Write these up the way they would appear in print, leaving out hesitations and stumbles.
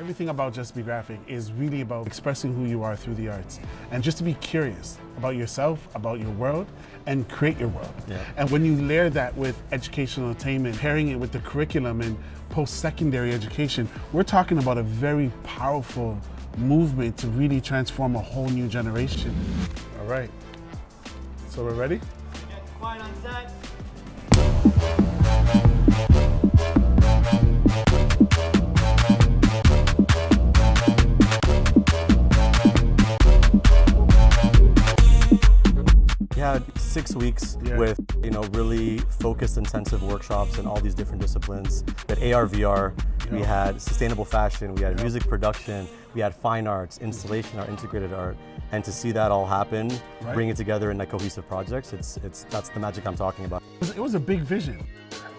Everything about Just BGRAPHIC is really about expressing who you are through the arts and just to be curious about yourself, about your world, and create your world. Yeah. And when you layer that with educational attainment, pairing it with the curriculum and post-secondary education, we're talking about a very powerful movement to really transform a whole new generation. All right, so we're ready? Quiet on set. We had 6 weeks with, really focused, intensive workshops in all these different disciplines. We had AR, VR, we had sustainable fashion, we had music production, we had fine arts, installation art, integrated art. And to see that all happen, bring it together in like cohesive projects, that's the magic I'm talking about. It was a big vision.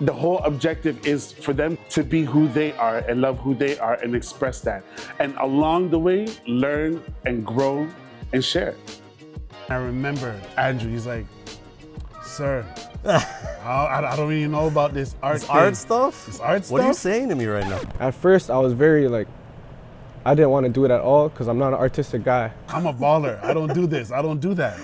The whole objective is for them to be who they are and love who they are and express that. And along the way, learn and grow and share. I remember Andrew, he's like, sir, I don't really know about this art This art stuff? This art stuff? What are you saying to me right now? At first, I was very I didn't want to do it at all because I'm not an artistic guy. I'm a baller. I don't do this. I don't do that.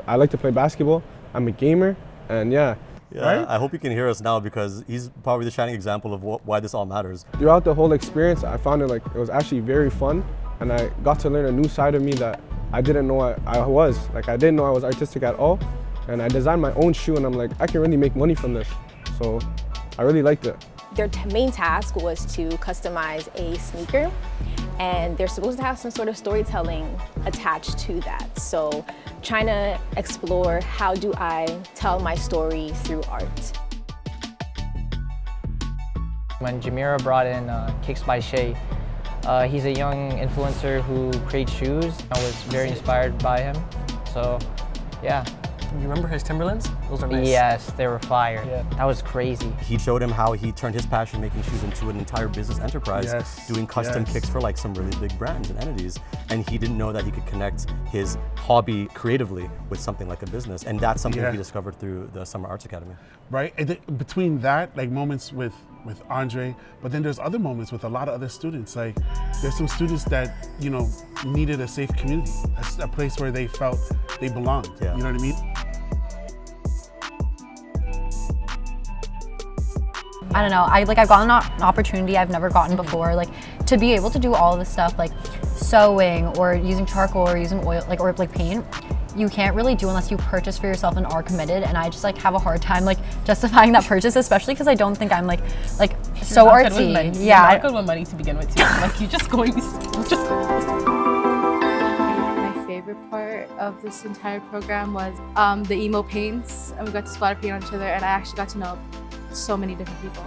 I like to play basketball. I'm a gamer, and yeah. Yeah, I hope you can hear us now because he's probably the shining example of why this all matters. Throughout the whole experience, I found it was actually very fun, and I got to learn a new side of me that I didn't know I was. I didn't know I was artistic at all, and I designed my own shoe, and I'm like, I can really make money from this. So I really liked it. Their main task was to customize a sneaker, and they're supposed to have some sort of storytelling attached to that. So trying to explore, how do I tell my story through art? When Jamira brought in Kicks by Shay, he's a young influencer who creates shoes. I was very inspired by him, so yeah. You remember his Timberlands? Those are nice. Yes, they were fire. Yeah. That was crazy. He showed him how he turned his passion making shoes into an entire business enterprise, doing custom kicks for some really big brands and entities. And he didn't know that he could connect his hobby creatively with something like a business. And that's something he discovered through the Summer Arts Academy. Right, and between that, moments with Andre, but then there's other moments with a lot of other students. There's some students that, needed a safe community, a place where they felt they belonged. Yeah. You know what I mean? I don't know, I've gotten an opportunity I've never gotten before, to be able to do all of this stuff, sewing or using charcoal or using oil, or paint. You can't really do unless you purchase for yourself and are committed, and I just have a hard time justifying that purchase, especially because I don't think I'm so artsy. Yeah, you're not good with money to begin with too. You're just going. My favorite part of this entire program was the emo paints, and we got to splatter paint on each other, and I actually got to know so many different people.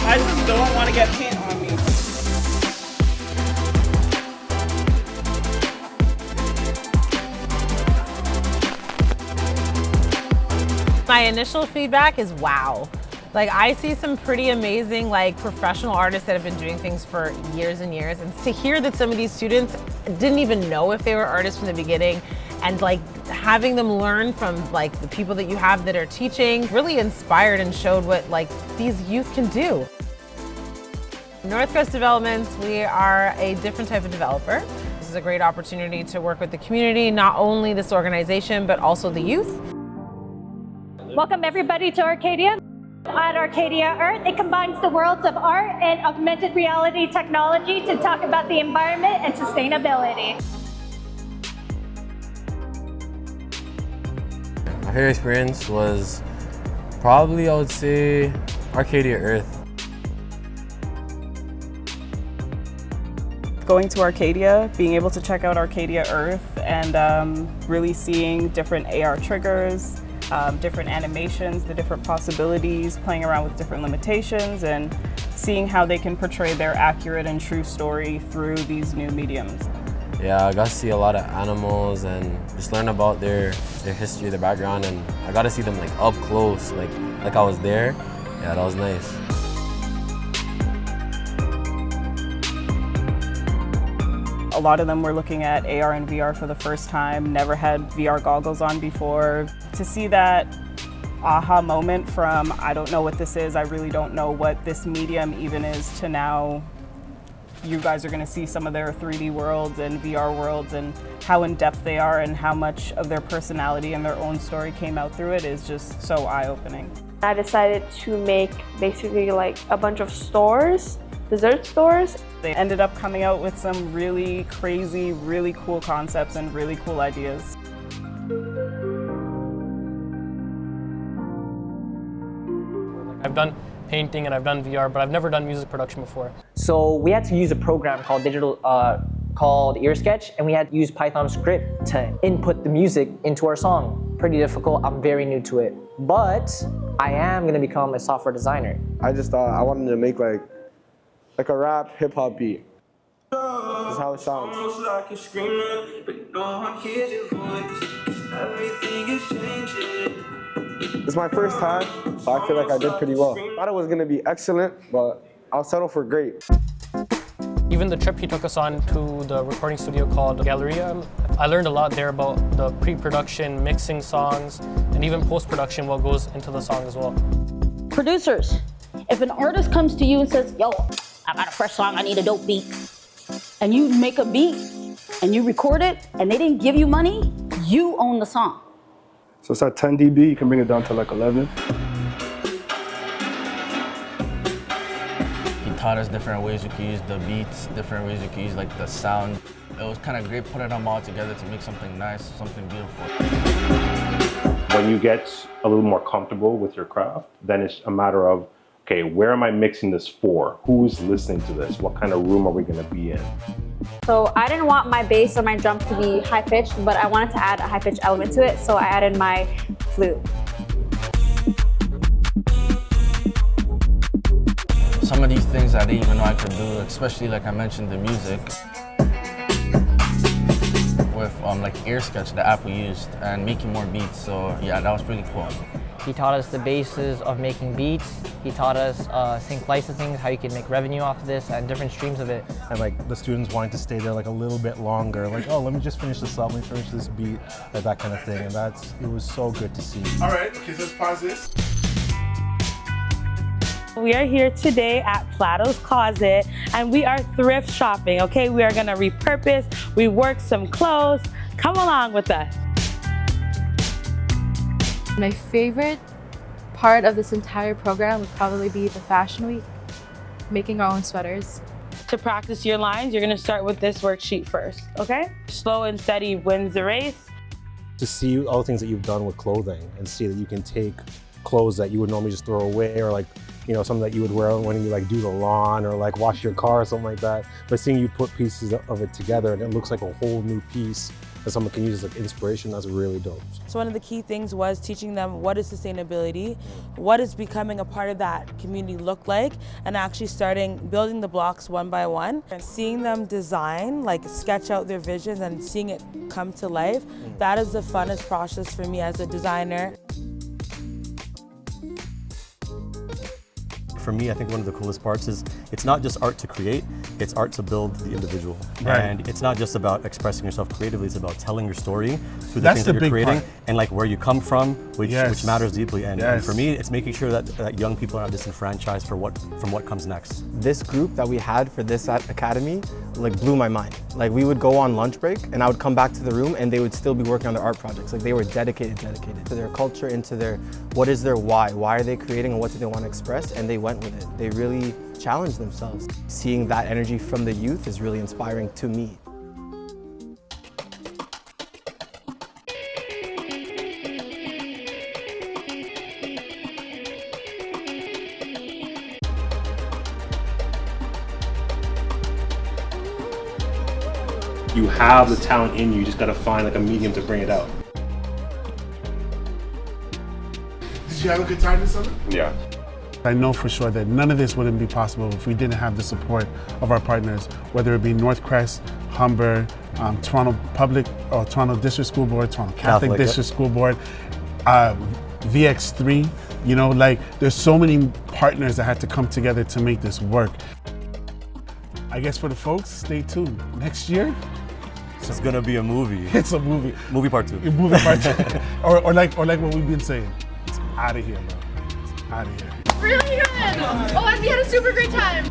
I just don't want to get paint on me. My initial feedback is wow. I see some pretty amazing professional artists that have been doing things for years and years, and to hear that some of these students didn't even know if they were artists from the beginning, and having them learn from the people that you have that are teaching really inspired and showed what these youth can do. Northcrest Developments, we are a different type of developer. This is a great opportunity to work with the community, not only this organization, but also the youth. Welcome everybody to Arcadia. At Arcadia Earth, it combines the worlds of art and augmented reality technology to talk about the environment and sustainability. My favorite experience was probably, I would say, Arcadia Earth. Going to Arcadia, being able to check out Arcadia Earth and really seeing different AR triggers, different animations, the different possibilities, playing around with different limitations, and seeing how they can portray their accurate and true story through these new mediums. Yeah, I got to see a lot of animals and just learn about their history, their background, and I got to see them up close, like I was there. Yeah, that was nice. A lot of them were looking at AR and VR for the first time, never had VR goggles on before. To see that aha moment from I don't know what this is, I really don't know what this medium even is, to now you guys are going to see some of their 3D worlds and VR worlds and how in depth they are and how much of their personality and their own story came out through it is just so eye-opening. I decided to make basically like a bunch of stores, dessert stores. They ended up coming out with some really crazy, really cool concepts and really cool ideas. I've done painting and I've done VR, but I've never done music production before. So we had to use a program called called EarSketch, and we had to use Python script to input the music into our song. Pretty difficult. I'm very new to it, but I am gonna become a software designer. I just thought I wanted to make like a rap hip hop beat. This is how it sounds. It's my first time, so I feel like I did pretty well. I thought it was gonna be excellent, but I'll settle for great. Even the trip he took us on to the recording studio called Galleria, I learned a lot there about the pre-production, mixing songs, and even post-production, what goes into the song as well. Producers, if an artist comes to you and says, yo, I got a fresh song, I need a dope beat, and you make a beat and you record it and they didn't give you money, you own the song. So it's at 10 dB, you can bring it down to like 11. He taught us different ways we could use the beats, different ways we could use like the sound. It was kind of great putting them all together to make something nice, something beautiful. When you get a little more comfortable with your craft, then it's a matter of, okay, where am I mixing this for? Who's listening to this? What kind of room are we gonna be in? So I didn't want my bass or my drum to be high-pitched, but I wanted to add a high-pitched element to it, so I added my flute. Some of these things I didn't even know I could do, especially like I mentioned the music. With like EarSketch, the app we used, and making more beats, so yeah, that was pretty cool. He taught us the basis of making beats. He taught us sync licensing, how you can make revenue off of this, and different streams of it. And like the students wanting to stay there like a little bit longer, like, oh, let me just finish this up, let me finish this beat, like that kind of thing. And it was so good to see. All right, okay, so let's pause this. We are here today at Plato's Closet, and we are thrift shopping, okay? We are gonna repurpose, rework some clothes. Come along with us. My favorite part of this entire program would probably be the Fashion Week, making our own sweaters. To practice your lines, you're gonna start with this worksheet first, okay? Slow and steady wins the race. To see all the things that you've done with clothing and see that you can take clothes that you would normally just throw away, or like, you know, something that you would wear when you like do the lawn or like wash your car or something like that. But seeing you put pieces of it together and it looks like a whole new piece that someone can use as like inspiration, that's really dope. So one of the key things was teaching them what is sustainability, what is becoming a part of that community look like, and actually building the blocks one by one. And seeing them design, like sketch out their visions and seeing it come to life, that is the funnest process for me as a designer. For me, I think one of the coolest parts is it's not just art to create, it's art to build the individual. Right. And it's not just about expressing yourself creatively, it's about telling your story through the That's things the that you're big creating part. and like where you come from, which matters deeply. And for me, it's making sure that young people are not disenfranchised from what comes next. This group that we had for this academy like blew my mind. Like we would go on lunch break and I would come back to the room and they would still be working on their art projects. Like they were dedicated to their culture, into what is their why are they creating and what do they want to express, and they went with it. They really challenged themselves. Seeing that energy from the youth is really inspiring to me. You have the talent in you just gotta find like a medium to bring it out. Did you have a good time this summer? Yeah. I know for sure that none of this wouldn't be possible if we didn't have the support of our partners, whether it be Northcrest, Humber, Toronto Public or Toronto District School Board, Toronto Catholic District School Board, VX3, you know, like there's so many partners that had to come together to make this work. I guess for the folks, stay tuned. Next year, it's gonna be a movie. It's a movie. Movie part 2. Movie part 2. or like what we've been saying. Out of here, bro. Out of here. Really good. Oh, and we had a super great time.